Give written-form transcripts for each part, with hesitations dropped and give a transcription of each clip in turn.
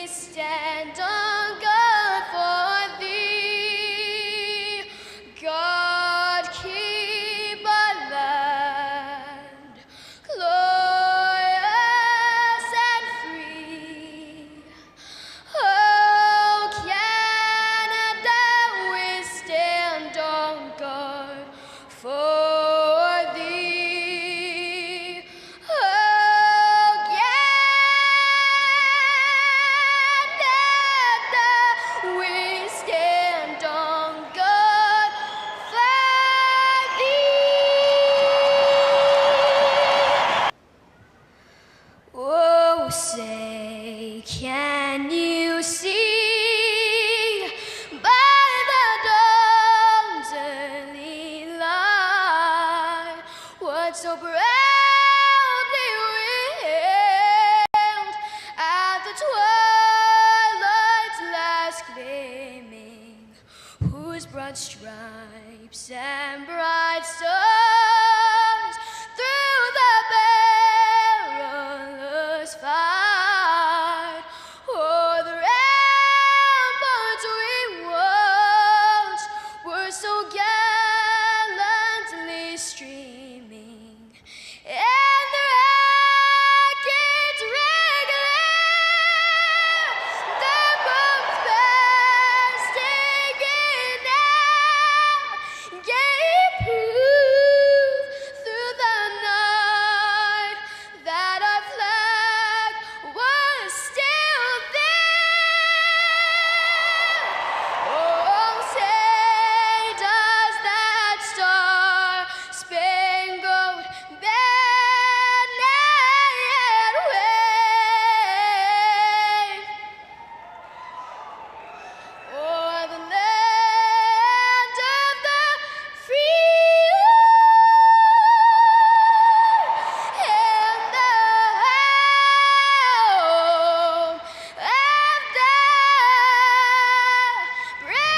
stand on God for thee. God keep our land glorious and free. Oh, Canada, we stand on God for thee. Oh, Canada, we stand on God for thee. Oh, say, can you see by the dawn's early light what so proudly we hailed at the twilight's last gleaming, whose broad stripes and bright stars through the perilous fight o'er the ramparts we watched were so gallantly streaming, and the rockets regular, the bombs bursting in air, gave proof through the night that our flag was still there. Oh, say does that star-spangled banner yet wave o'er the land of the free and the home of the brave.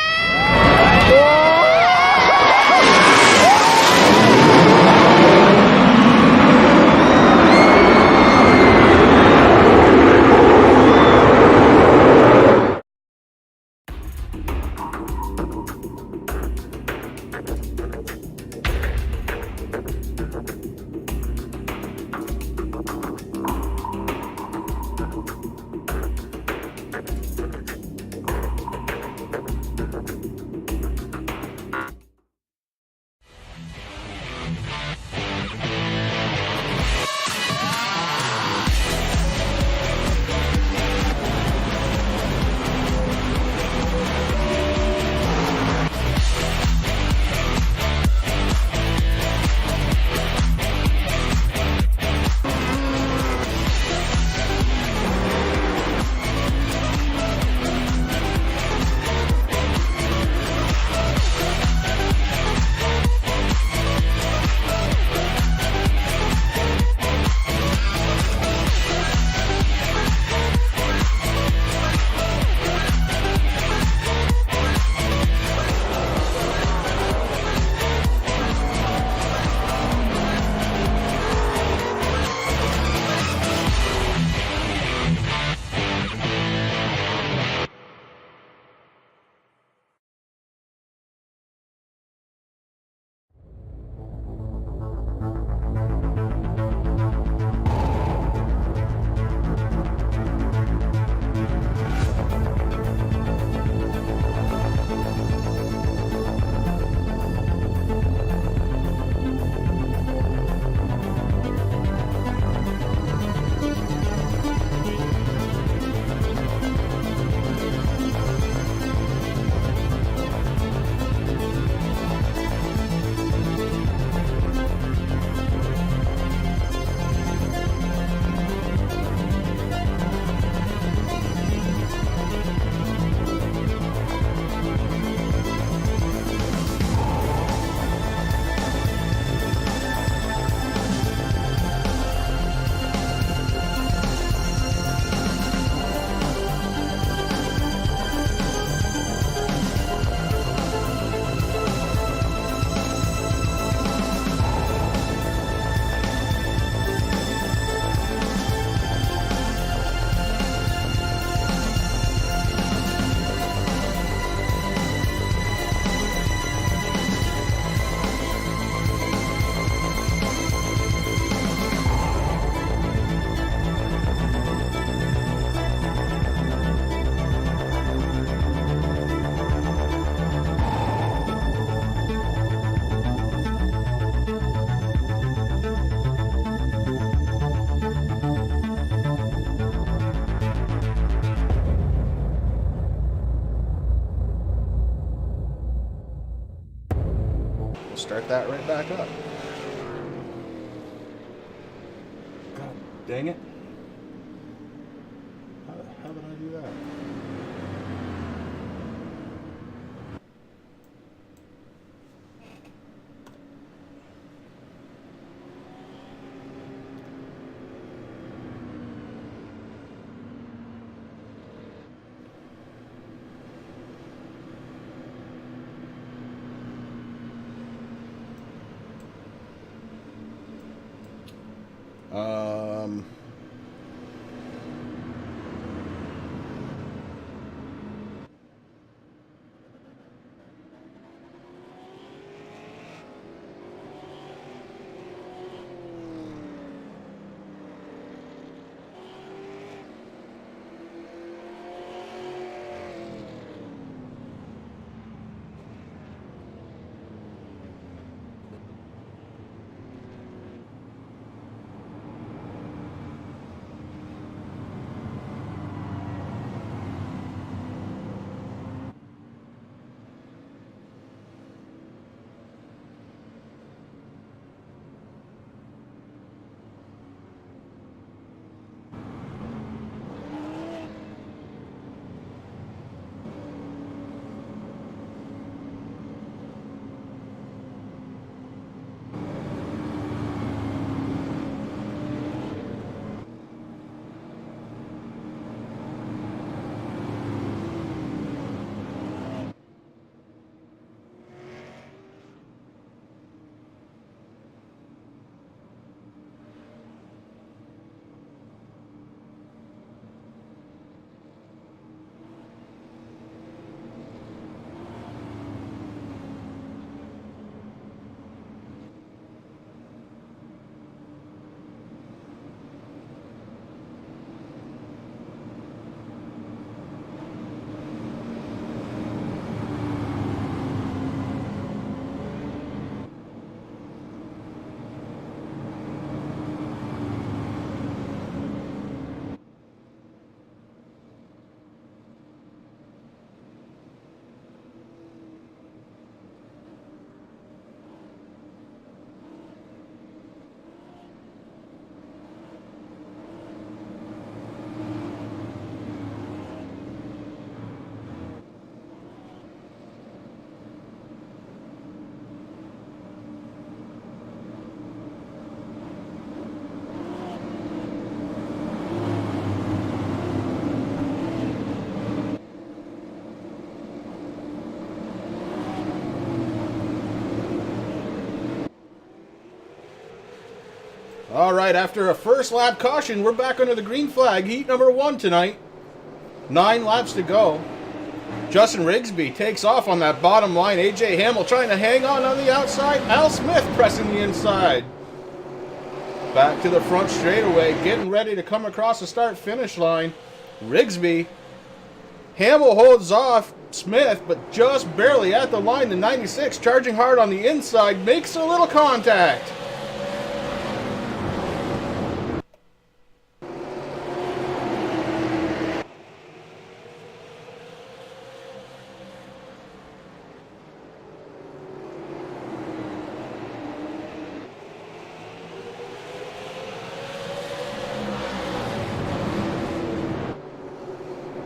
start that right back up. God dang it. How the hell did I do that? All right, after a first lap caution, we're back under the green flag. Heat number 1 tonight. 9 laps to go. Justin Rigsby takes off on that bottom line. AJ Hamill trying to hang on the outside. Al Smith pressing the inside. Back to the front straightaway, getting ready to come across the start-finish line. Rigsby. Hamill holds off Smith, but just barely at the line. The 96 charging hard on the inside, makes a little contact.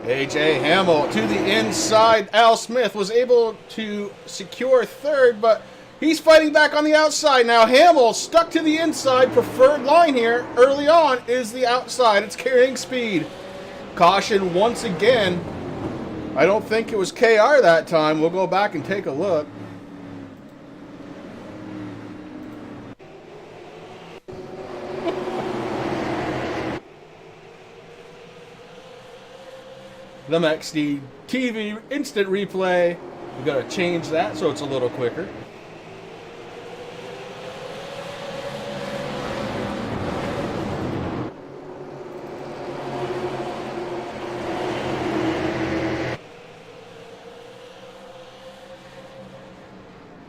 AJ Hamill to the inside. Al Smith was able to secure third, but he's fighting back on the outside now. Hamill stuck to the inside. Preferred line here early on is the outside. It's carrying speed. Caution once again. I don't think it was KR that time. We'll go back and take a look. The MXD TV instant replay. We got to change that so it's a little quicker.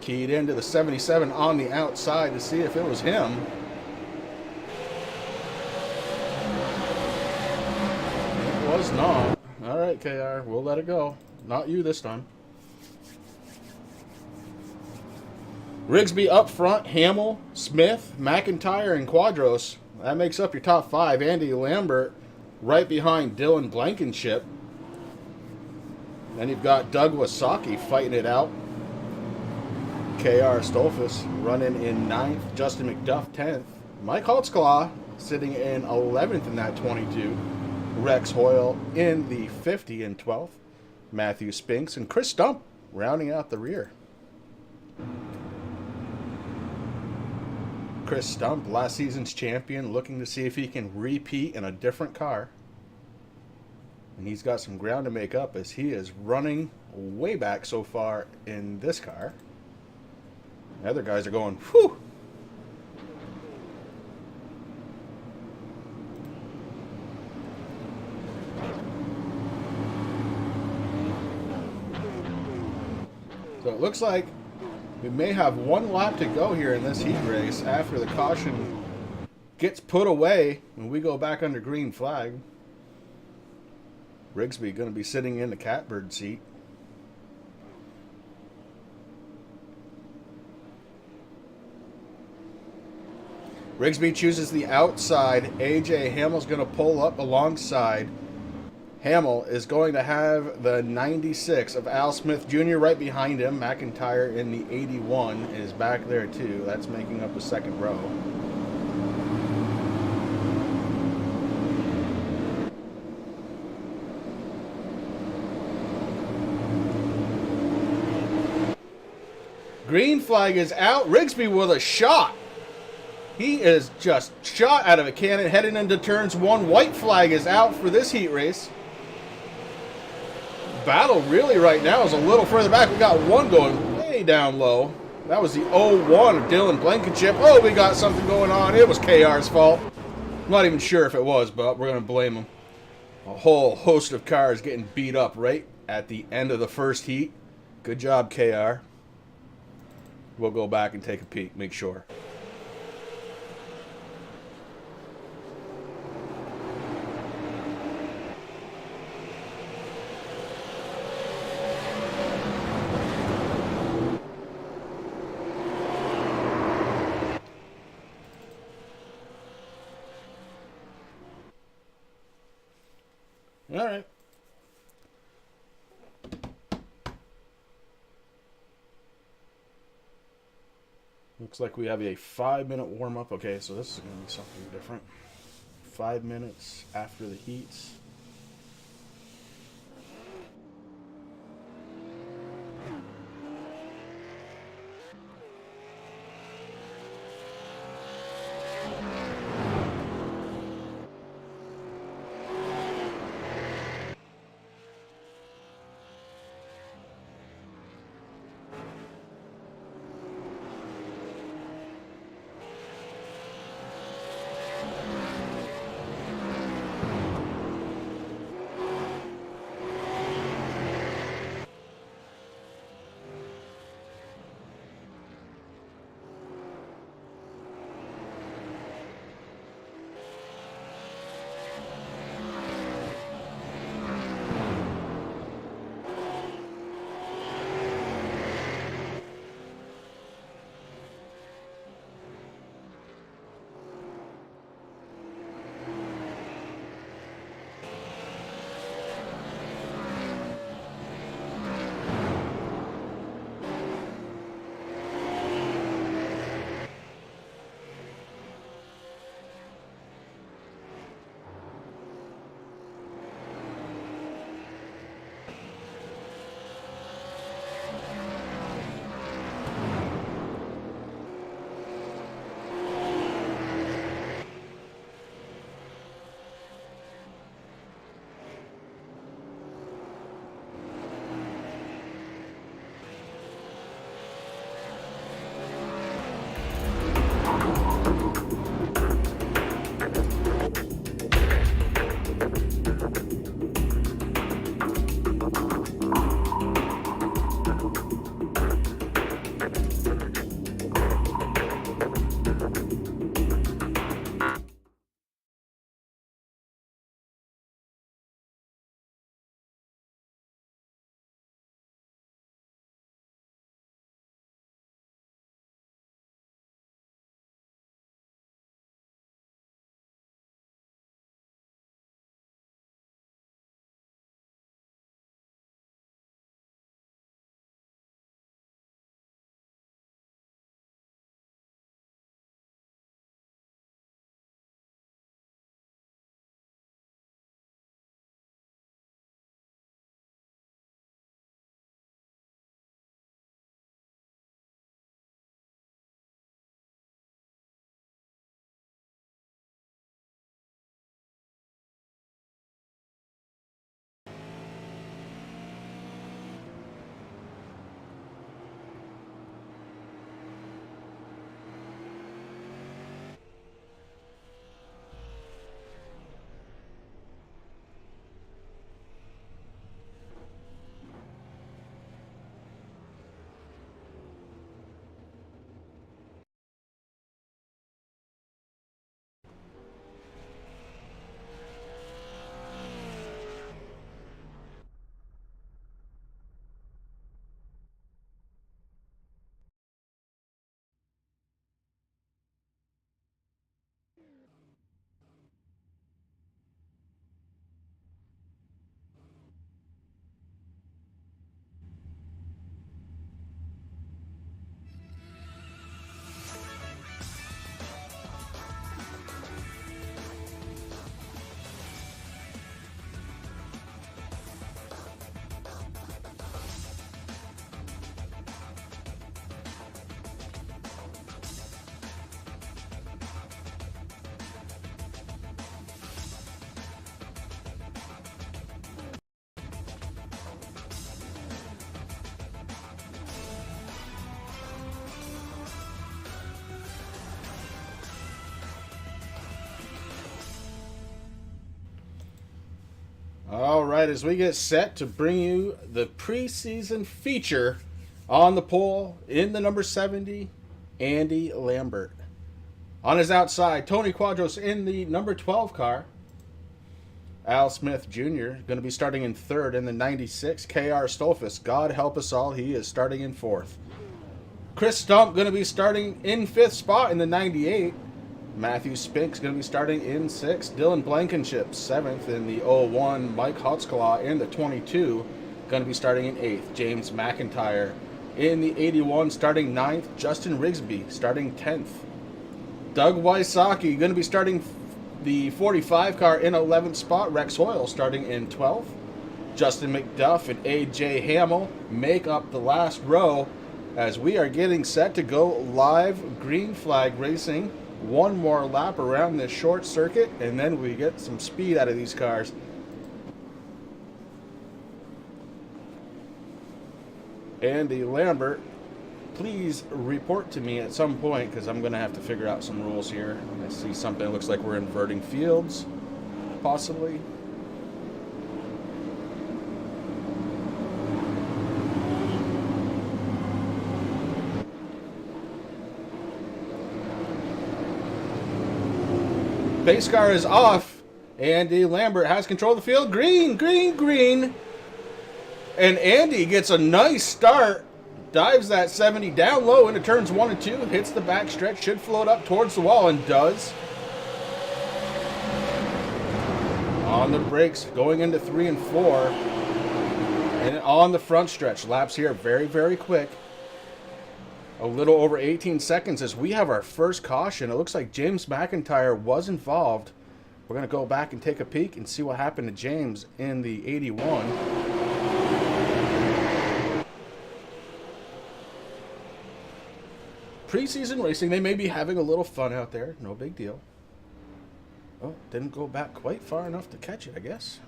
Keyed into the 77 on the outside to see if it was him. It was not. All right, KR, we'll let it go. Not you this time. Rigsby up front, Hamill, Smith, McIntyre, and Quadros. That makes up your top five. Andy Lambert right behind Dylan Blankenship. Then you've got Doug Wasaki fighting it out. KR Stolfus running in 9th. Justin McDuff 10th. Mike Holtzclaw sitting in 11th in that 22. Rex Hoyle in the 50 and 12th. Matthew Spinks and Chris Stump rounding out the rear. Chris Stump, last season's champion, looking to see if he can repeat in a different car. And he's got some ground to make up as he is running way back so far in this car. The other guys are going, whew. So it looks like we may have one lap to go here in this heat race after the caution gets put away and we go back under green flag. Rigsby going to be sitting in the catbird seat. Rigsby chooses the outside. AJ Hamill's going to pull up alongside. Hamill is going to have the 96 of Al Smith Jr. right behind him. McIntyre in the 81 is back there too. That's making up the second row. Green flag is out. Rigsby with a shot. He is just shot out of a cannon heading into turns 1. White flag is out for this heat race. Battle really right now is a little further back. We got one going way down low. That was the 0-1 of Dylan Blankenship. Oh, we got something going on. It was KR's fault. I'm not even sure if it was, but we're going to blame him. A whole host of cars getting beat up right at the end of the first heat. Good job, KR. We'll go back and take a peek, make sure. All right. Looks like we have a 5-minute warm-up. Okay, so this is going to be something different. 5 minutes after the heats. All right, as we get set to bring you the preseason feature on the pole in the number 70, Andy Lambert. On his outside, Tony Quadros in the number 12 car. Al Smith Jr. going to be starting in third in the 96. K.R. Stolfus, God help us all, he is starting in fourth. Chris Stump going to be starting in fifth spot in the 98. Matthew Spink's going to be starting in sixth. Dylan Blankenship, seventh in the 01. Mike Hotzklaw in the 22, going to be starting in eighth. James McIntyre in the 81, starting ninth. Justin Rigsby starting 10th. Doug Wysocki going to be starting the 45 car in 11th spot. Rex Hoyle starting in 12th. Justin McDuff and AJ Hamill make up the last row as we are getting set to go live green flag racing. One more lap around this short circuit, and then we get some speed out of these cars. Andy Lambert, please report to me at some point, because I'm going to have to figure out some rules here. I see something that looks like we're inverting fields, possibly. Pace car is off. Andy Lambert has control of the field. Green, green, green. And Andy gets a nice start. Dives that 70 down low into turns 1 and 2. Hits the back stretch. Should float up towards the wall and does. On the brakes going into 3 and 4. And on the front stretch. Laps here very, very quick. A little over 18 seconds as we have our first caution. It looks like James McIntyre was involved. We're going to go back and take a peek and see what happened to James in the 81. Preseason racing, they may be having a little fun out there. No big deal. Oh, didn't go back quite far enough to catch it, I guess.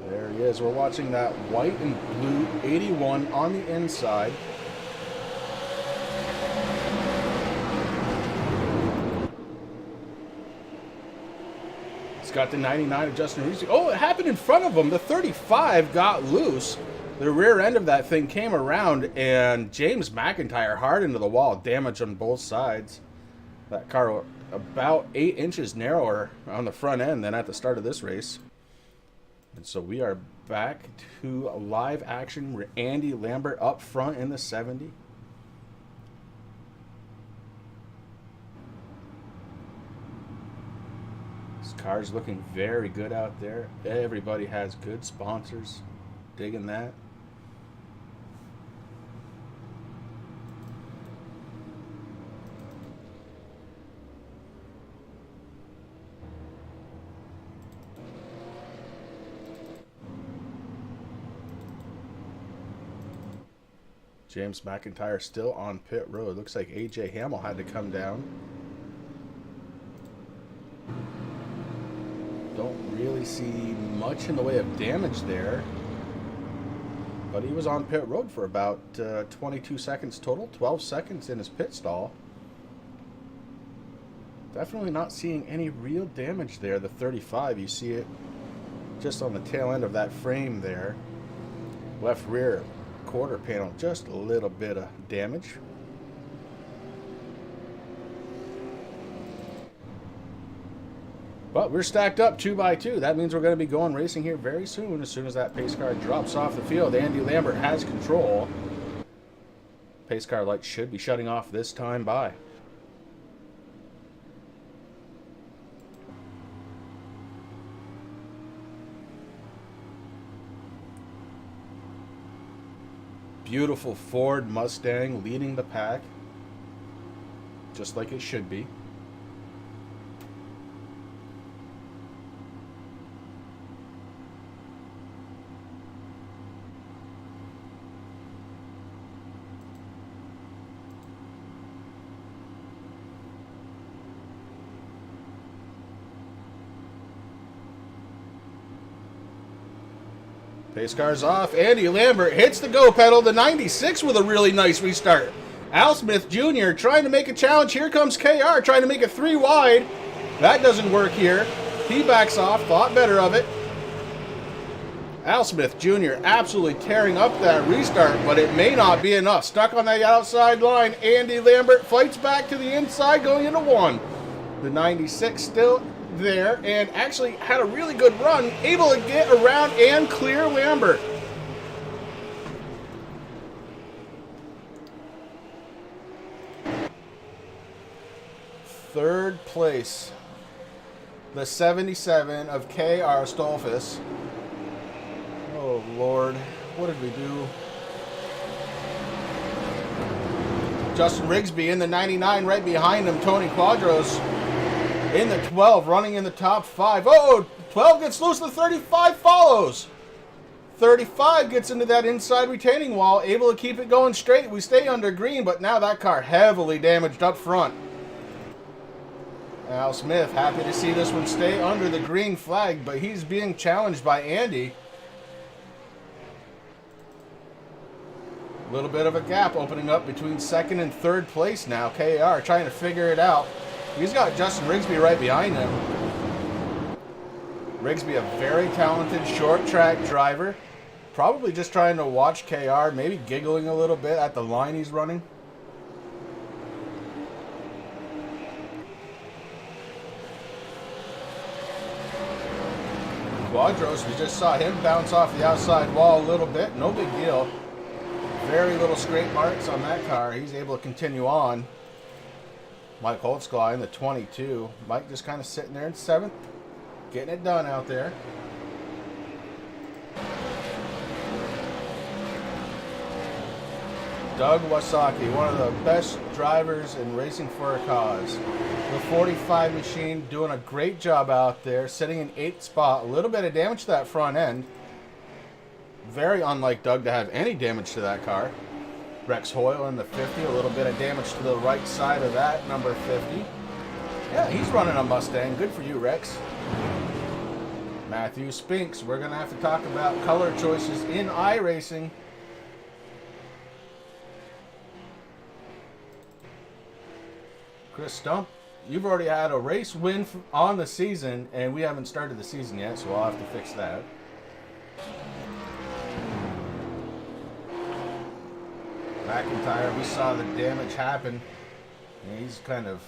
There he is. We're watching that white and blue 81 on the inside. He's got the 99 of Justin Reese. Oh, it happened in front of him. The 35 got loose. The rear end of that thing came around, and James McIntyre hard into the wall. Damage on both sides. That car about 8 inches narrower on the front end than at the start of this race. And so we are back to a live action. Andy Lambert up front in the 70. This car's looking very good out there. Everybody has good sponsors. Digging that. James McIntyre still on pit road. Looks like AJ Hamill had to come down. Don't really see much in the way of damage there. But he was on pit road for about 22 seconds total. 12 seconds in his pit stall. Definitely not seeing any real damage there. The 35, you see it just on the tail end of that frame there. Left rear quarter panel, just a little bit of damage. But we're stacked up 2 by 2. That means we're going to be going racing here very soon. As soon as that pace car drops off the field, Andy Lambert has control. Pace car light should be shutting off this time by. Beautiful Ford Mustang leading the pack, just like it should be. Pace car's off. Andy Lambert hits the go pedal. The 96 with a really nice restart. Al Smith Jr. trying to make a challenge. Here comes KR trying to make it 3 wide. That doesn't work here. He backs off, thought better of it. Al Smith Jr. absolutely tearing up that restart, but it may not be enough. Stuck on that outside line. Andy Lambert fights back to the inside, going into 1. The 96 still there, and actually had a really good run, able to get around and clear Lambert. Third place, the 77 of KR Stolfus. Oh, Lord. What did we do? Justin Rigsby in the 99 right behind him. Tony Quadros in the 12, running in the top 5. Oh, 12 gets loose. The 35 follows. 35 gets into that inside retaining wall, able to keep it going straight. We stay under green, but now that car heavily damaged up front. Al Smith happy to see this one stay under the green flag, but he's being challenged by Andy. A little bit of a gap opening up between second and third place now. KR trying to figure it out. He's got Justin Rigsby right behind him. Rigsby, a very talented short track driver. Probably just trying to watch KR, maybe giggling a little bit at the line he's running. Quadros, we just saw him bounce off the outside wall a little bit. No big deal. Very little scrape marks on that car. He's able to continue on. Mike Holtzclaw in the 22. Mike just kind of sitting there in 7th. Getting it done out there. Doug Wasaki, one of the best drivers in racing for a cause. The 45 machine doing a great job out there, sitting in 8th spot. A little bit of damage to that front end. Very unlike Doug to have any damage to that car. Rex Hoyle in the 50, a little bit of damage to the right side of that, number 50. Yeah, he's running a Mustang. Good for you, Rex. Matthew Spinks, we're going to have to talk about color choices in iRacing. Chris Stump, you've already had a race win on the season, and we haven't started the season yet, so I'll have to fix that. McIntyre, we saw the damage happen. And he's kind of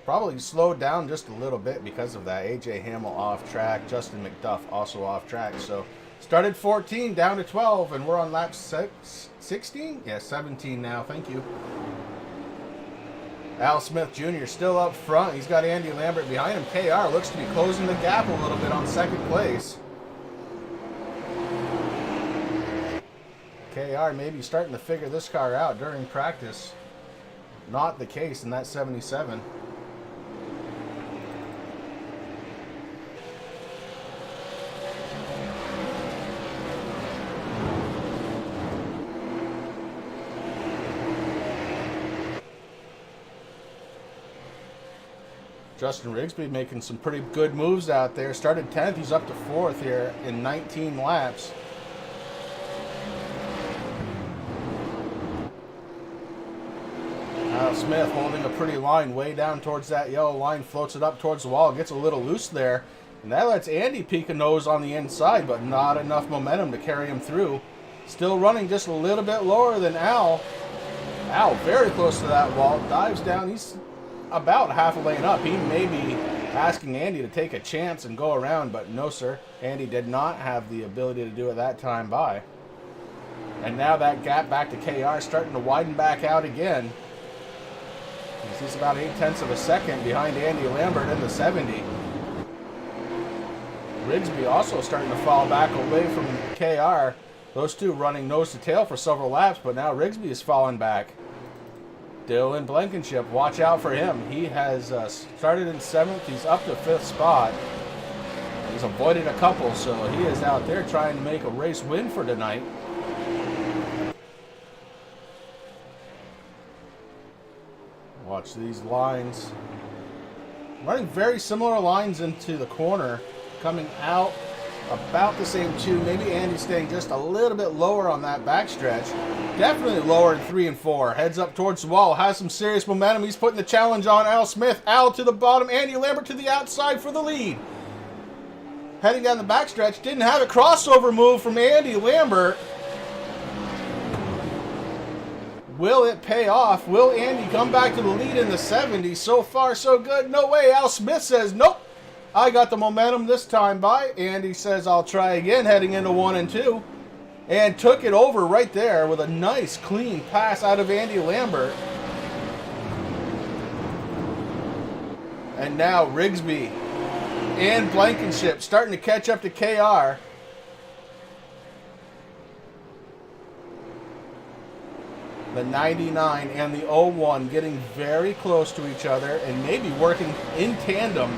probably slowed down just a little bit because of that. AJ Hamill off track. Justin McDuff also off track. So started 14 down to 12, and we're on lap 16? Yeah, 17 now. Thank you. Al Smith Jr. still up front. He's got Andy Lambert behind him. KR looks to be closing the gap a little bit on second place. KR maybe starting to figure this car out during practice. Not the case in that 77. Justin Rigsby making some pretty good moves out there. Started 10th, he's up to 4th here in 19 laps. Smith holding a pretty line way down towards that yellow line, floats it up towards the wall, gets a little loose there, and that lets Andy peek a nose on the inside, but not enough momentum to carry him through. Still running just a little bit lower than Al. Al very close to that wall, dives down. He's about half a lane up. He may be asking Andy to take a chance and go around, but no, sir. Andy did not have the ability to do it that time by. And now that gap back to KR starting to widen back out again. He's about 0.8 of a second behind Andy Lambert in the 70. Rigsby also starting to fall back away from KR. Those two running nose to tail for several laps, but now Rigsby is falling back. Dylan Blankenship, watch out for him. He has started in 7th. He's up to 5th spot. He's avoided a couple, so he is out there trying to make a race win for tonight. Watch these lines. Running very similar lines into the corner. Coming out about the same too. Maybe Andy's staying just a little bit lower on that backstretch. Definitely lower in 3 and 4. Heads up towards the wall. Has some serious momentum. He's putting the challenge on Al Smith. Al to the bottom. Andy Lambert to the outside for the lead. Heading down the backstretch. Didn't have a crossover move from Andy Lambert. Will it pay off? Will Andy come back to the lead in the 70s? So far, so good. No way. Al Smith says, nope. I got the momentum this time by. Andy says, I'll try again, heading into 1 and 2. And took it over right there with a nice, clean pass out of Andy Lambert. And now Rigsby and Blankenship starting to catch up to KR. The 99 and the 01 getting very close to each other and maybe working in tandem.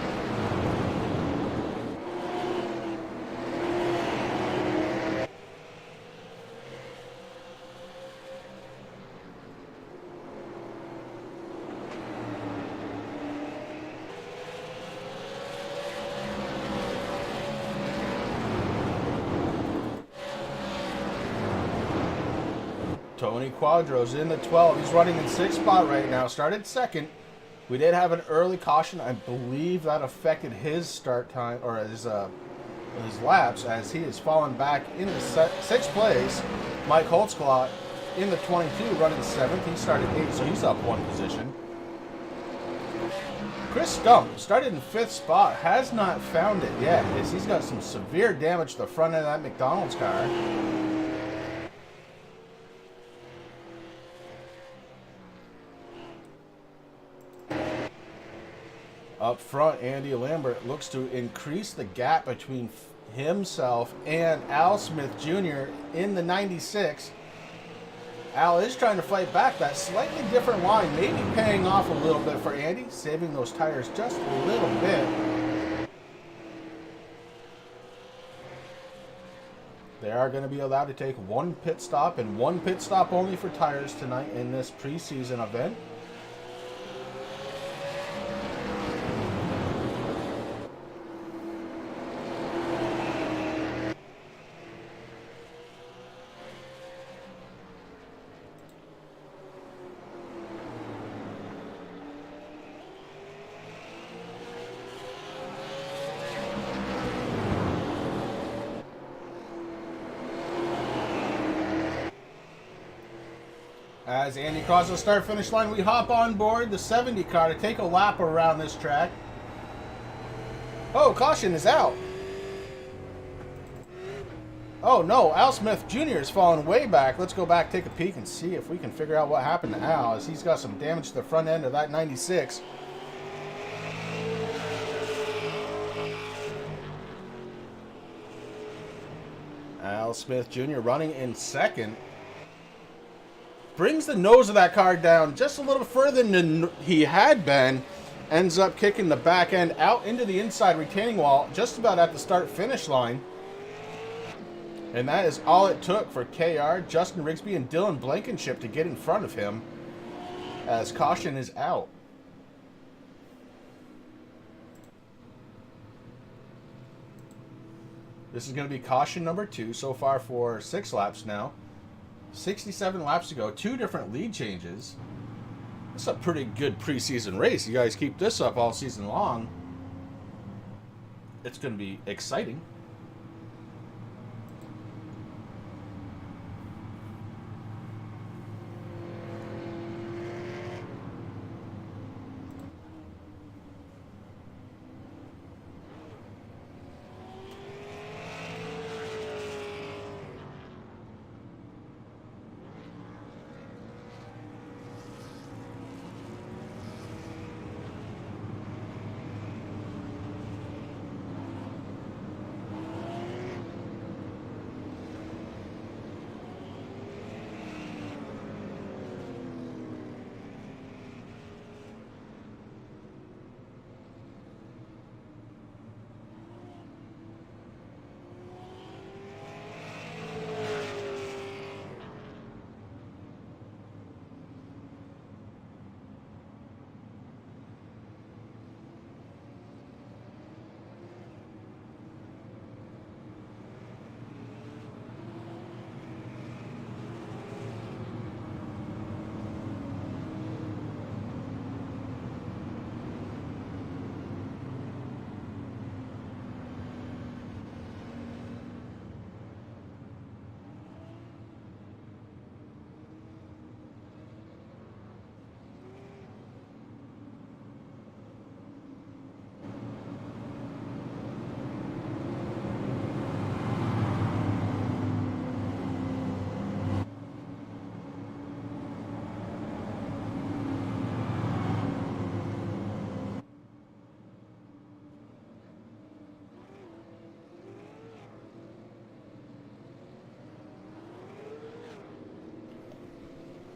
Tony Quadro's in the 12. He's running in 6th spot right now. Started 2nd. We did have an early caution. I believe that affected his start time or his laps as he has fallen back into 6th place. Mike Holtzclaw in the 22 running 7th. He started 8th, so he's up 1 position. Chris Stump started in 5th spot. Has not found it yet as he's got some severe damage to the front end of that McDonald's car. Up front, Andy Lambert looks to increase the gap between himself and Al Smith Jr. in the 96. Al is trying to fight back. That slightly different line, maybe paying off a little bit for Andy, saving those tires just a little bit. They are going to be allowed to take 1 pit stop and 1 pit stop only for tires tonight in this preseason event. As Andy crosses the start-finish line, we hop on board the 70 car to take a lap around this track. Oh, caution is out. Oh no, Al Smith Jr. is falling way back. Let's go back, take a peek, and see if we can figure out what happened to Al, as he's got some damage to the front end of that 96. Al Smith Jr. running in 2nd. Brings the nose of that car down just a little further than he had been. Ends up kicking the back end out into the inside retaining wall just about at the start-finish line. And that is all it took for KR, Justin Rigsby, and Dylan Blankenship to get in front of him as caution is out. This is going to be caution number 2 so far for 6 laps now. 67 laps to go, 2 different lead changes. It's a pretty good preseason race. You guys keep this up all season long, it's going to be exciting.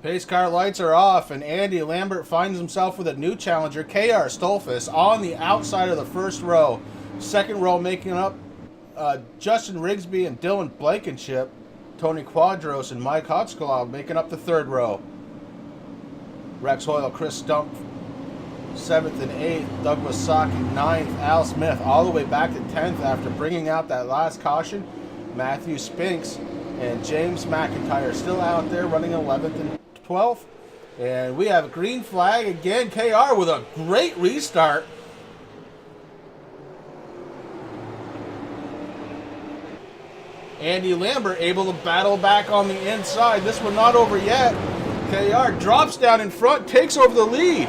Pace car lights are off, and Andy Lambert finds himself with a new challenger, KR Stolfus, on the outside of the first row. Second row making up Justin Rigsby and Dylan Blankenship. Tony Quadros and Mike Hotskalaw making up the third row. Rex Hoyle, Chris Stump, 7th and 8th. Doug Wasaki, 9th. Al Smith all the way back to 10th after bringing out that last caution. Matthew Spinks and James McIntyre still out there running 11th and 12th. And we have a green flag again. KR with a great restart. Andy Lambert able to battle back on the inside. This one not over yet. KR drops down in front, takes over the lead.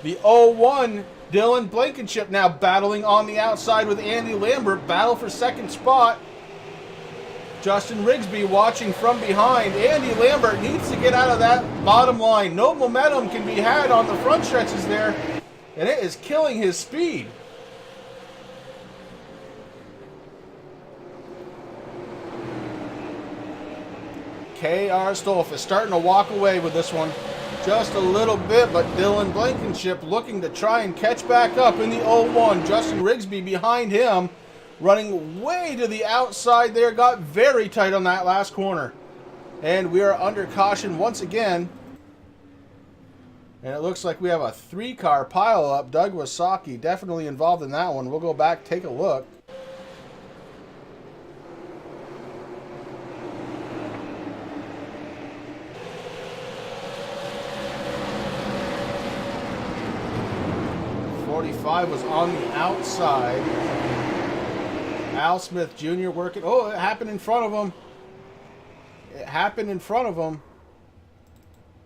The 0-1 Dylan Blankenship now battling on the outside with Andy Lambert. Battle for second spot. Justin Rigsby watching from behind. Andy Lambert needs to get out of that bottom line. No momentum can be had on the front stretches there, and it is killing his speed. KR Stolfus starting to walk away with this one just a little bit, but Dylan Blankenship looking to try and catch back up in the 0-1. Justin Rigsby behind him, running way to the outside there, got very tight on that last corner. And we are under caution once again. And it looks like we have a 3-car pileup. Doug Wasaki definitely involved in that one. We'll go back, take a look. Was on the outside. Al Smith Jr. working. Oh, it happened in front of him. It happened in front of him.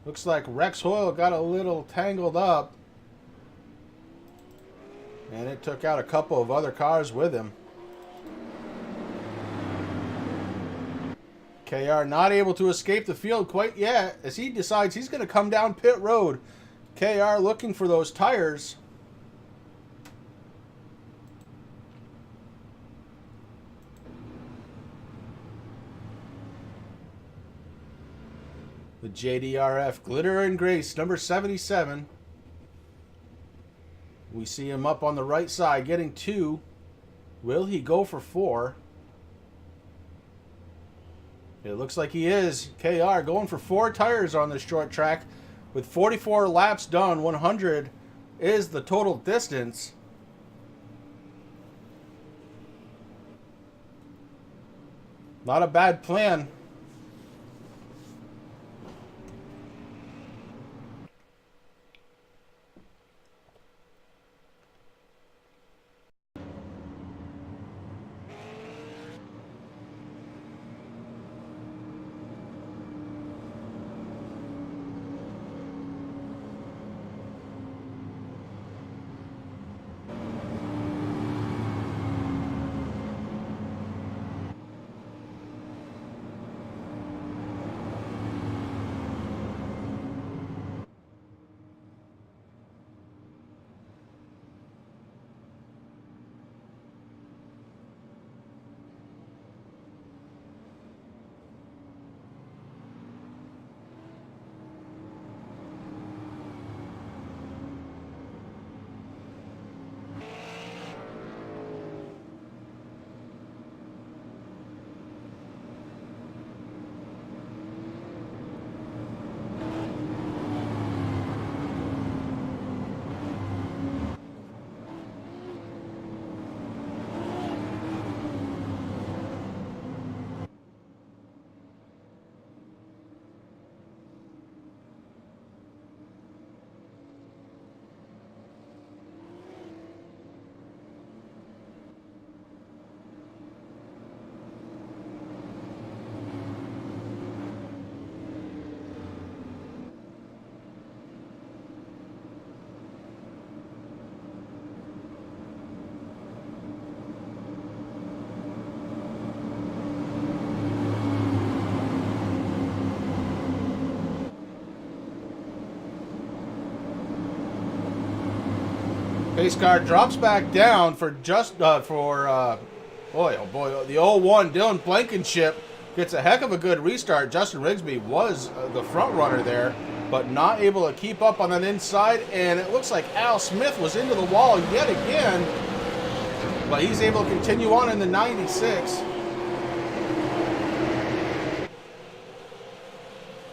Looks like Rex Hoyle got a little tangled up. And it took out a couple of other cars with him. KR not able to escape the field quite yet as he decides he's going to come down pit road. KR looking for those tires. The JDRF Glitter and Grace, number 77. We see him up on the right side getting 2. Will he go for 4? It looks like he is. KR going for 4 tires on this short track. With 44 laps done, 100 is the total distance. Not a bad plan. Pace car drops back down for just boy, oh boy, the 0-1 Dylan Blankenship Gets a heck of a good restart. Justin Rigsby was the front runner there, but not able to keep up on that inside, and it looks like Al Smith was into the wall yet again, but he's able to continue on in the 96.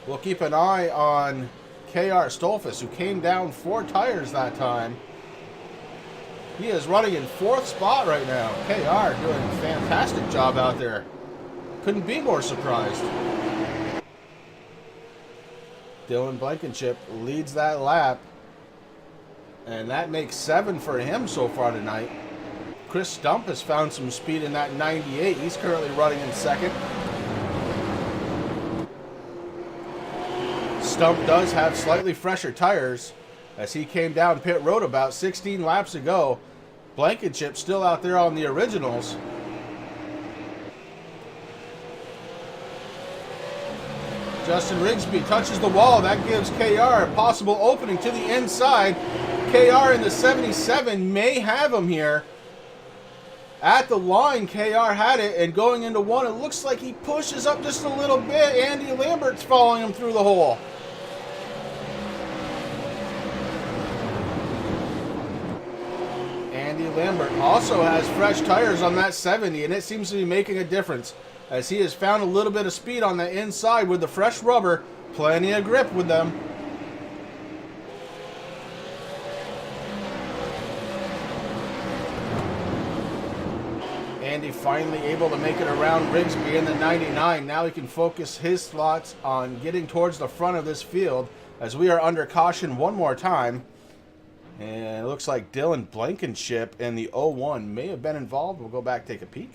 We'll keep an eye on KR Stolfus, who came down 4 tires that time. He is running in 4th spot right now. KR doing a fantastic job out there. Couldn't be more surprised. Dylan Blankenship leads that lap, and that makes 7 for him so far tonight. Chris Stump has found some speed in that 98. He's currently running in 2nd. Stump does have slightly fresher tires as he came down pit road about 16 laps ago. Blankenship still out there on the originals. Justin Rigsby touches the wall. That gives KR a possible opening to the inside. KR in the 77 may have him here. At the line, KR had it, and going into 1, it looks like he pushes up just a little bit. Andy Lambert's following him through the hole. Andy Lambert also has fresh tires on that 70, and it seems to be making a difference, as he has found a little bit of speed on the inside with the fresh rubber. Plenty of grip with them. Andy finally able to make it around Rigsby in the 99. Now he can focus his thoughts on getting towards the front of this field, as we are under caution one more time. And it looks like Dylan Blankenship and the 01 may have been involved. We'll go back, take a peek.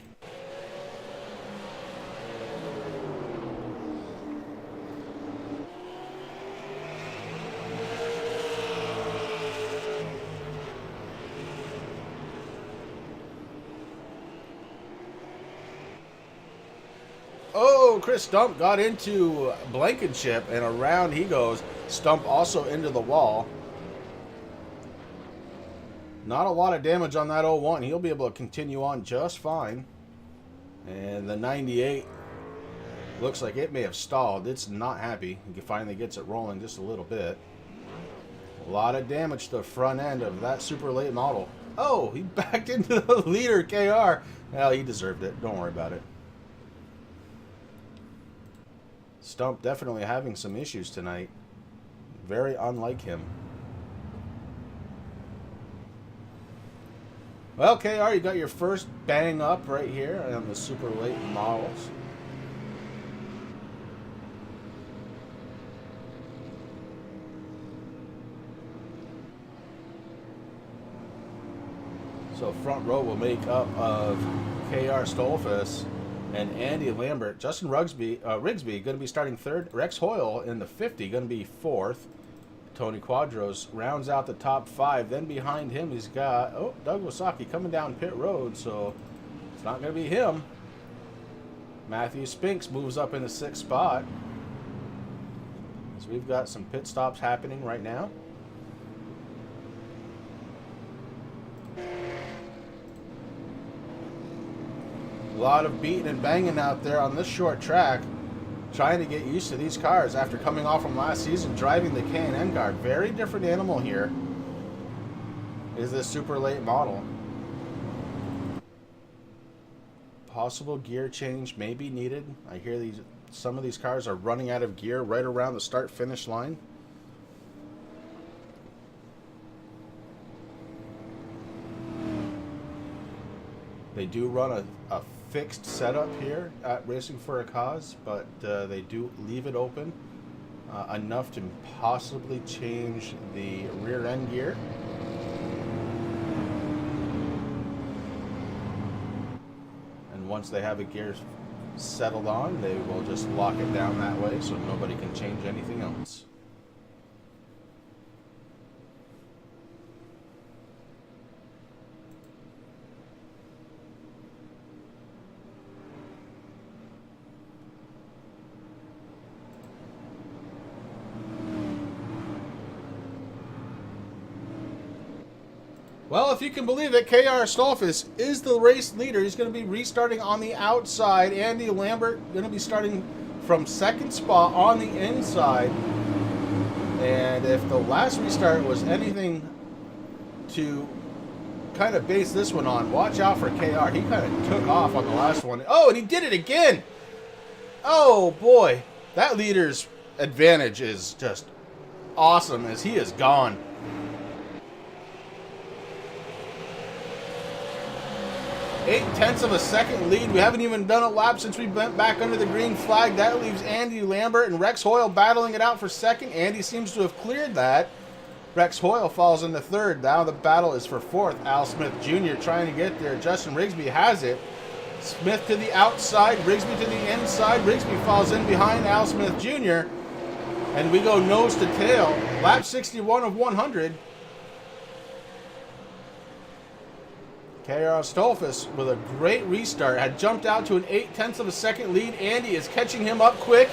Oh, Chris Stump got into Blankenship, and around he goes. Stump also into the wall. Not a lot of damage on that 01. He'll be able to continue on just fine. And the 98 looks like it may have stalled. It's not happy. He finally gets it rolling just a little bit. A lot of damage to the front end of that super late model. Oh, he backed into the leader, KR. Well, he deserved it. Don't worry about it. Stump definitely having some issues tonight. Very unlike him. Well, KR, you got your first bang up right here on the super late models. So front row will make up of KR Stolfus and Andy Lambert. Justin Rigsby going to be starting 3rd. Rex Hoyle in the 50 going to be 4th. Tony Quadros rounds out the top 5. Then behind him he's got, Doug Wasaki coming down pit road, so it's not going to be him. Matthew Spinks moves up in the 6th spot. So we've got some pit stops happening right now. A lot of beating and banging out there on this short track, trying to get used to these cars after coming off from last season driving the K&N car. Very different animal here is this super late model. Possible gear change may be needed. I hear some of these cars are running out of gear right around the start finish line. They do run a fixed setup here at Racing for a Cause, but they do leave it open enough to possibly change the rear end gear. And once they have a gear settled on, they will just lock it down that way so nobody can change anything else. Well, if you can believe it, KR Stolfus is the race leader. He's going to be restarting on the outside. Andy Lambert going to be starting from second spot on the inside. And if the last restart was anything to kind of base this one on, watch out for KR. He kind of took off on the last one. Oh, and he did it again. Oh, boy. That leader's advantage is just awesome as he is gone. 0.8 of a second lead. We haven't even done a lap since we went back under the green flag. That leaves Andy Lambert and Rex Hoyle battling it out for second. Andy seems to have cleared that. Rex Hoyle falls into third. Now the battle is for fourth. Al Smith Jr. trying to get there. Justin Rigsby has it. Smith to the outside. Rigsby to the inside. Rigsby falls in behind Al Smith Jr. And we go nose to tail. Lap 61 of 100. KR Stolfus with a great restart had jumped out to an 0.8 of a second lead. Andy is catching him up quick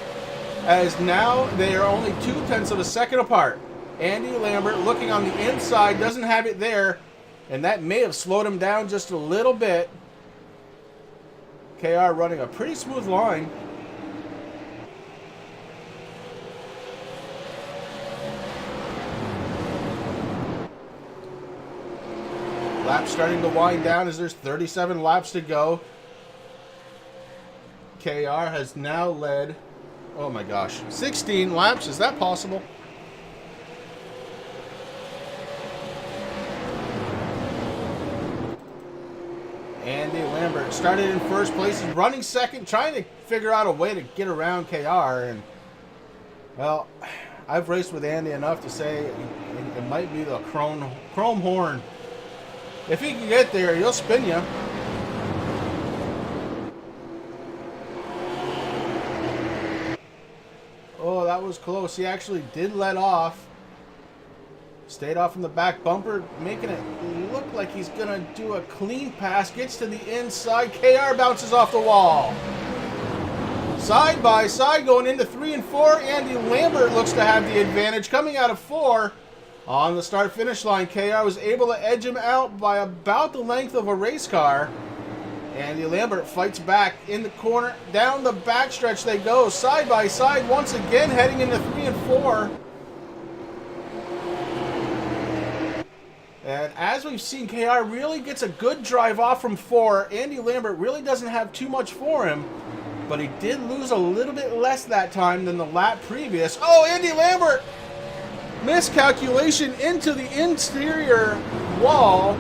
as now they are only 0.2 of a second apart. Andy Lambert looking on the inside, doesn't have it there, and that may have slowed him down just a little bit. KR running a pretty smooth line. Laps starting to wind down as there's 37 laps to go. KR has now led, oh my gosh, 16 laps. Is that possible? Andy Lambert started in first place. He's running second, trying to figure out a way to get around KR. And, well, I've raced with Andy enough to say it might be the chrome horn. If he can get there, he'll spin you. Oh, that was close. He actually did let off. Stayed off from the back bumper, making it look like he's going to do a clean pass. Gets to the inside. KR bounces off the wall. Side by side going into 3 and 4. Andy Lambert looks to have the advantage. Coming out of 4. On the start-finish line, KR was able to edge him out by about the length of a race car. Andy Lambert fights back in the corner. Down the backstretch they go, side by side once again, heading into 3 and 4. And as we've seen, KR really gets a good drive off from 4. Andy Lambert really doesn't have too much for him, but he did lose a little bit less that time than the lap previous. Oh, Andy Lambert! Miscalculation into the interior wall,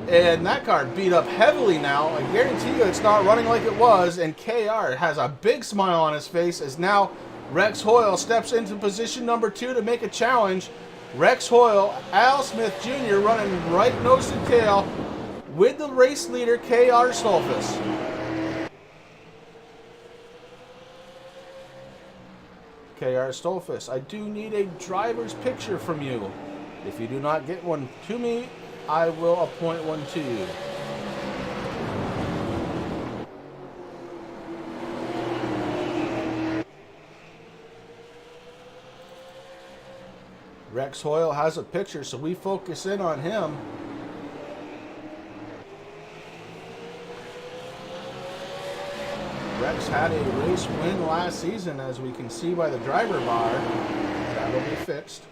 and that car beat up heavily now. I guarantee you it's not running like it was, and KR has a big smile on his face as now Rex Hoyle steps into position number 2 to make a challenge. Rex Hoyle, Al Smith Jr. running right nose to tail with the race leader KR Stolfus. KR Stolfus, I do need a driver's picture from you. If you do not get one to me, I will appoint one to you. Rex Hoyle has a picture, so we focus in on him. Rex had a race win last season, as we can see by the driver bar. That'll be fixed.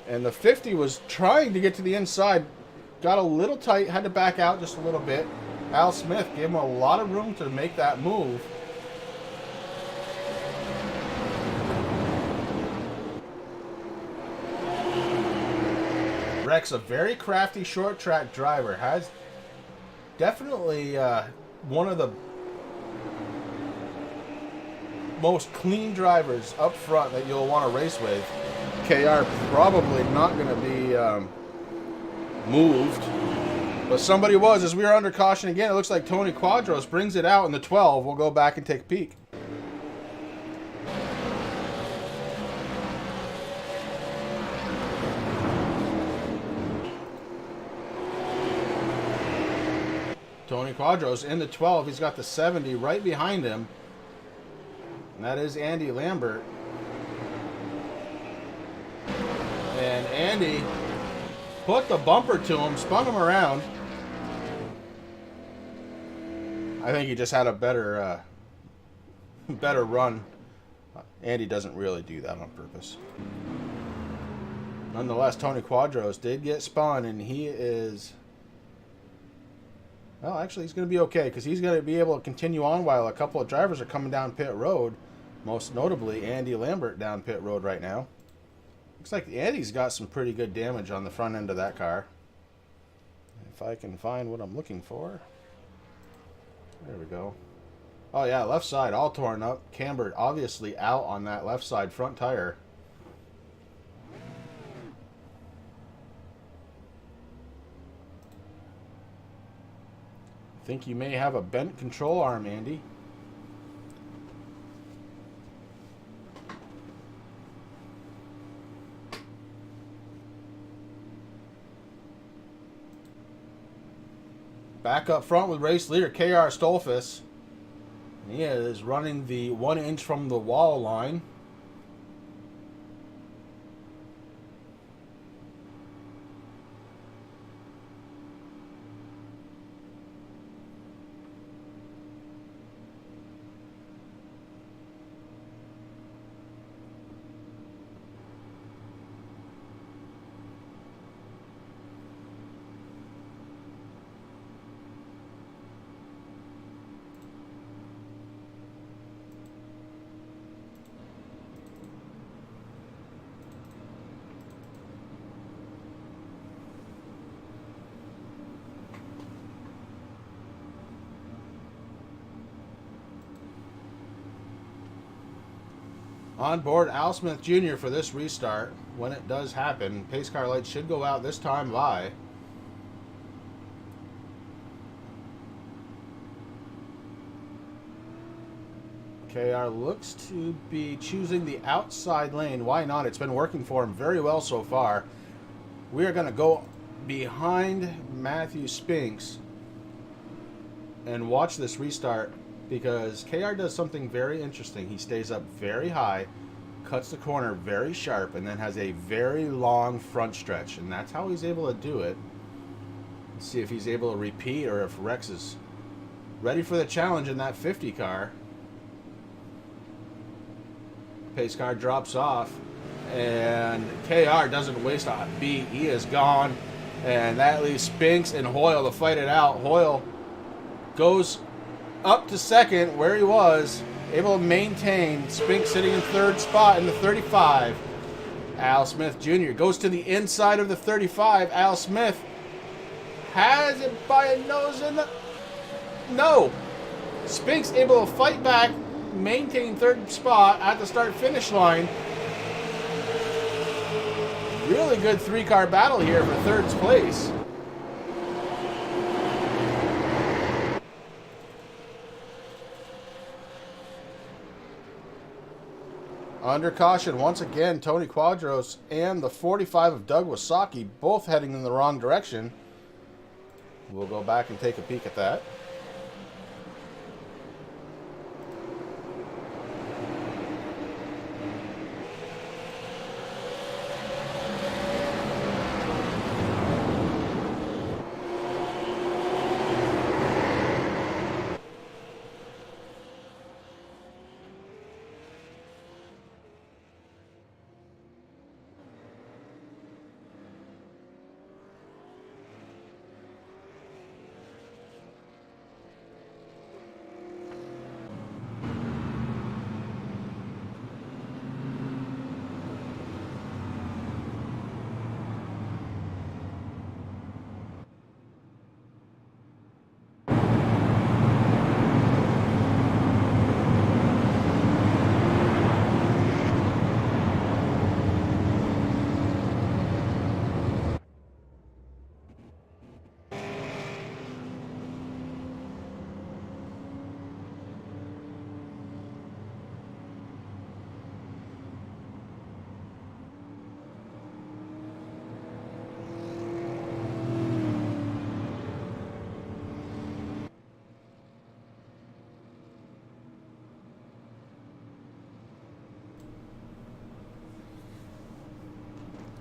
And the 50 was trying to get to the inside. Got a little tight, had to back out just a little bit. Al Smith gave him a lot of room to make that move. Rex, a very crafty short track driver, has definitely one of the most clean drivers up front that you'll want to race with. KR probably not going to be moved, but somebody was. As we are under caution again, it looks like Tony Quadros brings it out in the 12. We'll go back and take a peek. Tony Quadros in the 12. He's got the 70 right behind him. And that is Andy Lambert. And Andy Put the bumper to him, spun him around. I think he just had a better run. Andy doesn't really do that on purpose. Nonetheless, Tony Quadros did get spun, and he is... Well, actually, he's going to be okay, because he's going to be able to continue on while a couple of drivers are coming down pit road. Most notably, Andy Lambert down pit road right now. Looks like Andy's got some pretty good damage on the front end of that car. If I can find what I'm looking for. There we go. Oh yeah, left side all torn up. Cambered obviously out on that left side front tire. I think you may have a bent control arm, Andy. Back up front with race leader KR Stolfus. He is running the 1 inch from the wall line. On board Al Smith Jr. for this restart. When it does happen, pace car lights should go out this time by. KR looks to be choosing the outside lane. Why not? It's been working for him very well so far. We are going to go behind Matthew Spinks and watch this restart, because KR does something very interesting. He stays up very high, cuts the corner very sharp, and then has a very long front stretch. And that's how he's able to do it. Let's see if he's able to repeat, or if Rex is ready for the challenge in that 50 car. Pace car drops off, and KR doesn't waste a beat. He is gone, and that leaves Spinks and Hoyle to fight it out. Hoyle goes up to second where he was, able to maintain. Spinks sitting in third spot in the 35. Al Smith Jr. goes to the inside of the 35. Al Smith has it by a nose in the... No! Spinks able to fight back, maintain third spot at the start-finish line. Really good three-car battle here for third place. Under caution, once again, Tony Quadros and the 45 of Doug Wasaki both heading in the wrong direction. We'll go back and take a peek at that.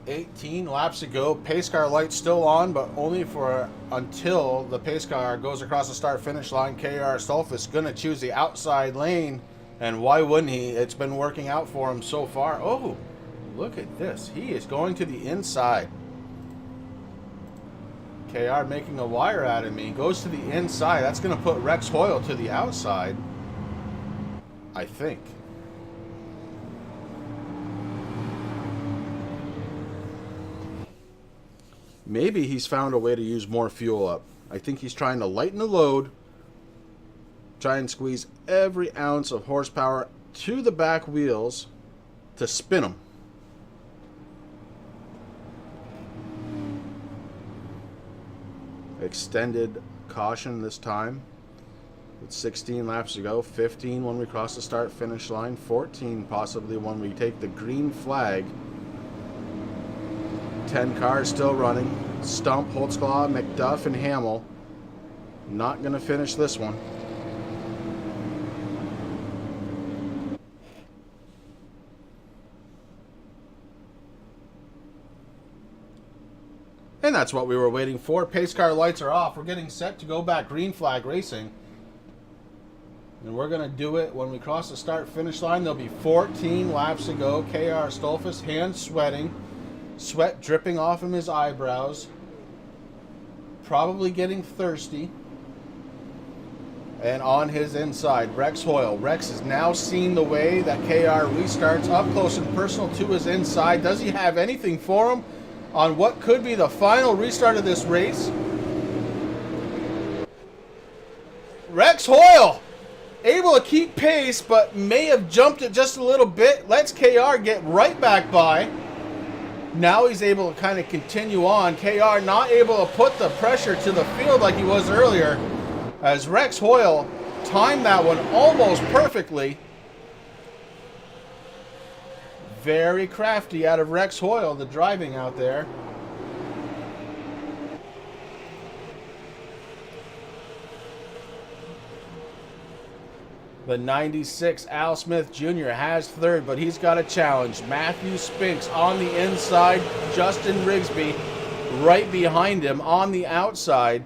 18 laps to go. Pace car lights still on, but only for until the pace car goes across the start finish line. KR Stolfus gonna choose the outside lane, and why wouldn't he? It's been working out for him so far. Oh, look at this. He is going to the inside. KR making a wire out of me. Goes to the inside. That's gonna put Rex Hoyle to the outside, I think. Maybe he's found a way to use more fuel up. I think he's trying to lighten the load, try and squeeze every ounce of horsepower to the back wheels to spin them. Extended caution this time. With 16 laps to go, 15 when we cross the start finish line, 14 possibly when we take the green flag. 10 cars still running. Stump, Holtzclaw, McDuff, and Hamill. Not going to finish this one. And that's what we were waiting for. Pace car lights are off. We're getting set to go back green flag racing. And we're going to do it when we cross the start finish line. There'll be 14 laps to go. KR Stolfus, hands sweating. Sweat dripping off from his eyebrows. Probably getting thirsty. And on his inside, Rex Hoyle. Rex has now seen the way that KR restarts up close and personal to his inside. Does he have anything for him on what could be the final restart of this race? Rex Hoyle able to keep pace, but may have jumped it just a little bit. Lets KR get right back by. Now he's able to kind of continue on. KR not able to put the pressure to the field like he was earlier, as Rex Hoyle timed that one almost perfectly. Very crafty out of Rex Hoyle, the driving out there. The 96 Al Smith Jr. has third, but he's got a challenge. Matthew Spinks on the inside. Justin Rigsby right behind him on the outside.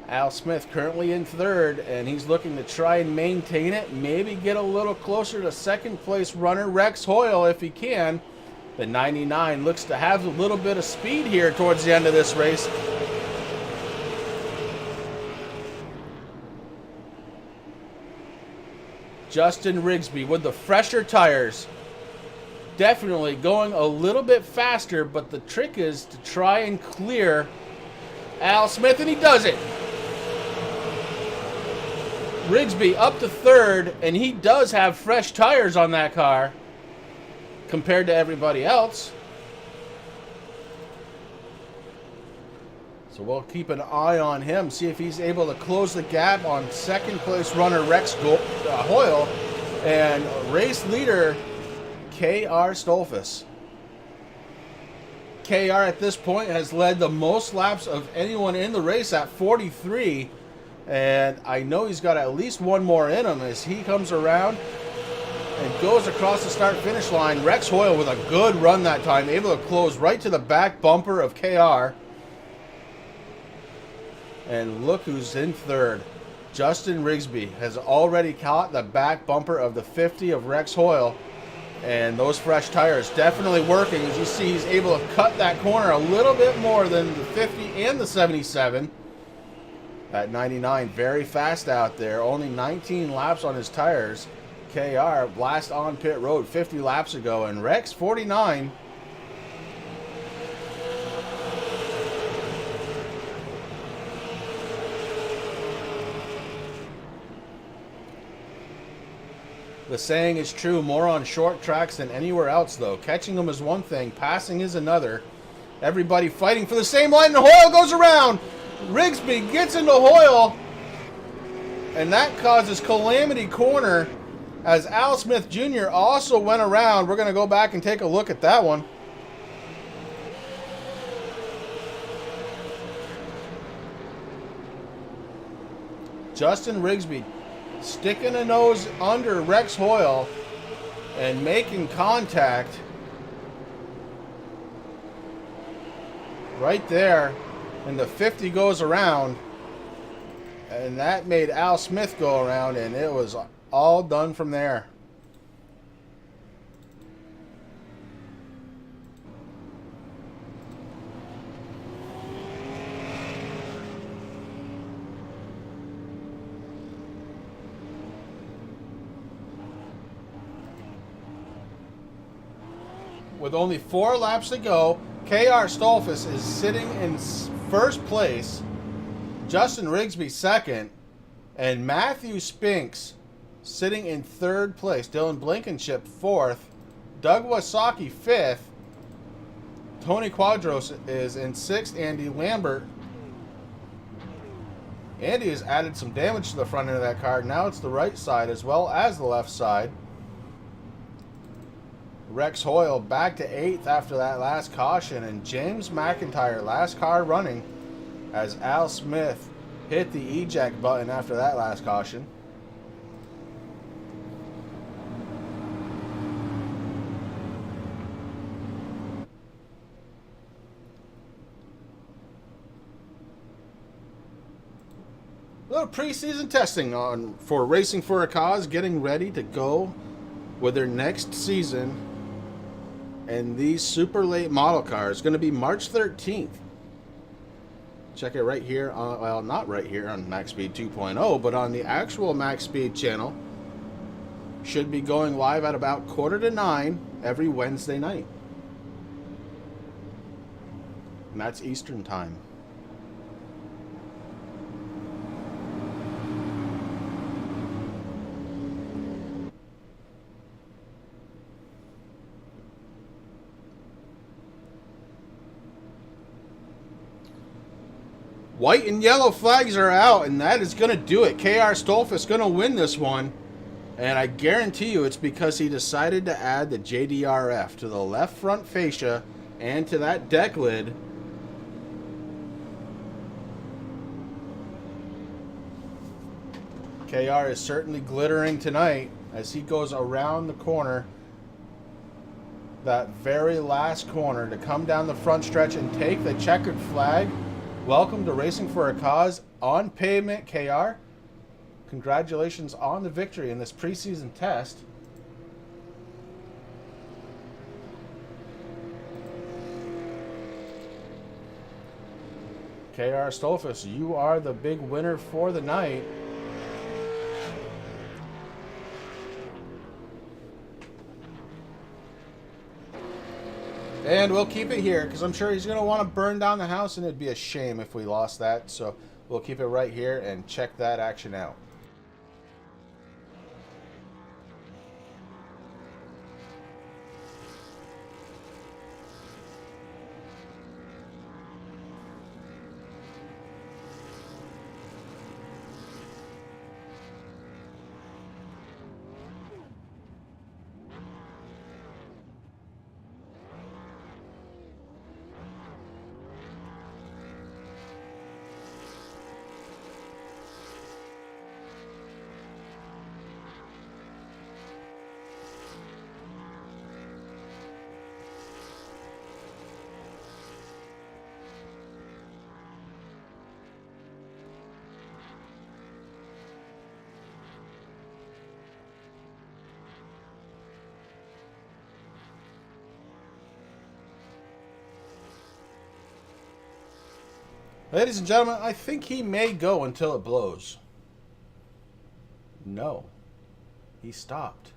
Al Smith currently in third, and he's looking to try and maintain it. Maybe get a little closer to second place runner Rex Hoyle if he can. The 99 looks to have a little bit of speed here towards the end of this race. Justin Rigsby with the fresher tires. Definitely going a little bit faster, but the trick is to try and clear Al Smith, and he does it. Rigsby up to third, and he does have fresh tires on that car compared to everybody else. So we'll keep an eye on him, see if he's able to close the gap on second place runner Rex Hoyle and race leader KR Stolfus. KR at this point has led the most laps of anyone in the race at 43, and I know he's got at least one more in him as he comes around and goes across the start finish line. Rex Hoyle with a good run that time, able to close right to the back bumper of KR. And look who's in third. Justin Rigsby has already caught the back bumper of the 50 of Rex Hoyle. And those fresh tires definitely working. As you see, he's able to cut that corner a little bit more than the 50 and the 77. At 99, very fast out there. Only 19 laps on his tires. KR last on pit road 50 laps ago. And Rex, 49. The saying is true, more on short tracks than anywhere else, though. Catching them is one thing, passing is another. Everybody fighting for the same line, and Hoyle goes around. Rigsby gets into Hoyle, and that causes Calamity Corner as Al Smith Jr. also went around. We're going to go back and take a look at that one. Justin Rigsby sticking a nose under Rex Hoyle and making contact. right there, and the 50 goes around, and that made Al Smith go around, and it was all done from there. With only 4 laps to go, KR Stolfus is sitting in first place, Justin Rigsby second, and Matthew Spinks sitting in third place. Dylan Blankenship fourth, Doug Wasaki fifth, Tony Quadros is in sixth, Andy Lambert. Andy has added some damage to the front end of that car. Now it's the right side as well as the left side. Rex Hoyle back to 8th after that last caution, and James McIntyre, last car running, as Al Smith hit the eject button after that last caution. A little preseason testing for Racing for a Cause, getting ready to go with their next season. And these super late model cars going to be March 13th. Check it right here on, well, not right here on Max Speed 2.0, but on the actual Max Speed channel. Should be going live at about 8:45 every Wednesday night. And that's Eastern time. White and yellow flags are out, and that is going to do it. KR Stolfus going to win this one. And I guarantee you it's because he decided to add the JDRF to the left front fascia and to that deck lid. KR is certainly glittering tonight as he goes around the corner. That very last corner to come down the front stretch and take the checkered flag. Welcome to Racing for a Cause on pavement, KR. Congratulations on the victory in this preseason test. KR Stolfus, you are the big winner for the night. And we'll keep it here because I'm sure he's going to want to burn down the house, and it'd be a shame if we lost that. So we'll keep it right here and check that action out. Ladies and gentlemen, I think he may go until it blows. No. He stopped.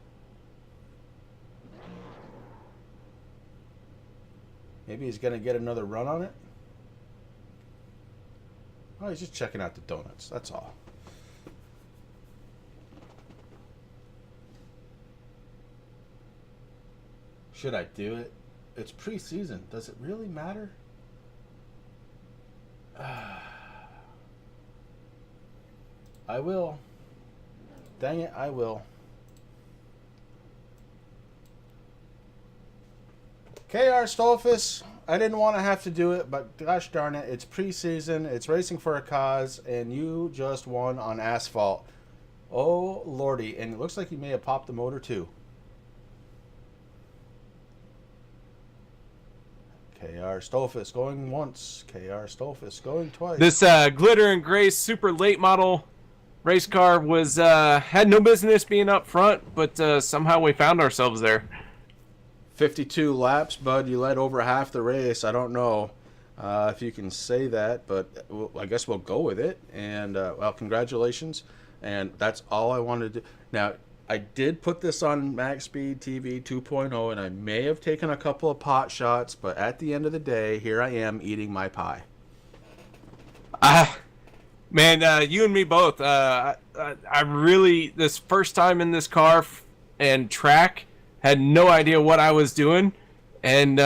Maybe he's going to get another run on it. Oh, he's just checking out the donuts. That's all. Should I do it? It's preseason. Does it really matter? I will. Dang it, I will. KR Stolfus, I didn't want to have to do it, but gosh darn it, it's preseason, it's Racing for a Cause, and you just won on asphalt. Oh, lordy. And it looks like you may have popped the motor too. KR Stolfus going once. KR Stolfus going twice. This glitter and gray super late model race car was had no business being up front, but somehow we found ourselves there. 52 laps, bud. You led over half the race. I don't know if you can say that, but I guess we'll go with it. And, well, congratulations. And that's all I wanted to do. Now, I did put this on Max Speed TV 2.0, and I may have taken a couple of pot shots, but at the end of the day, here I am eating my pie. Man, you and me both. I really, this first time in this car and track, had no idea what I was doing. And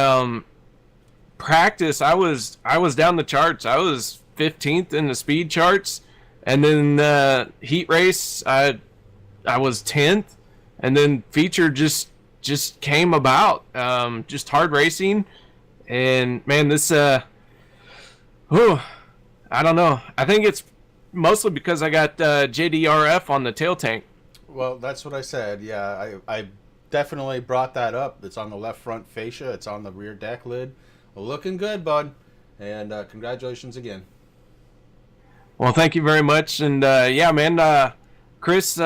practice, I was down the charts. I was 15th in the speed charts. And then heat race, I was 10th. And then feature just came about. Just hard racing. And, man, this... I don't know. I think it's mostly because I got JDRF on the tail tank. Well, that's what I said. Yeah, I definitely brought that up. It's on the left front fascia. It's on the rear deck lid. Looking good, bud. And congratulations again. Well, thank you very much. And, yeah, man, Chris,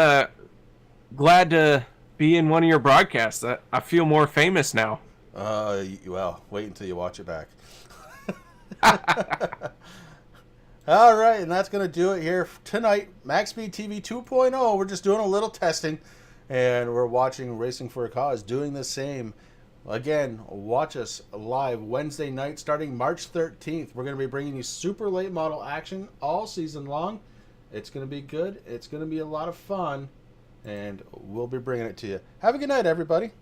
glad to be in one of your broadcasts. I feel more famous now. Well, wait until you watch it back. All right, and that's going to do it here tonight. Max Speed TV 2.0. We're just doing a little testing, and we're watching Racing for a Cause doing the same. Again, watch us live Wednesday night starting March 13th. We're going to be bringing you super late model action all season long. It's going to be good. It's going to be a lot of fun, and we'll be bringing it to you. Have a good night, everybody.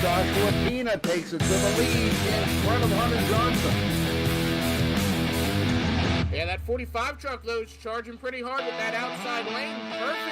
Joshua Pena takes it to the lead in front of Hunter Johnson. Yeah, that 45 truck load's charging pretty hard with that outside lane. Perfect.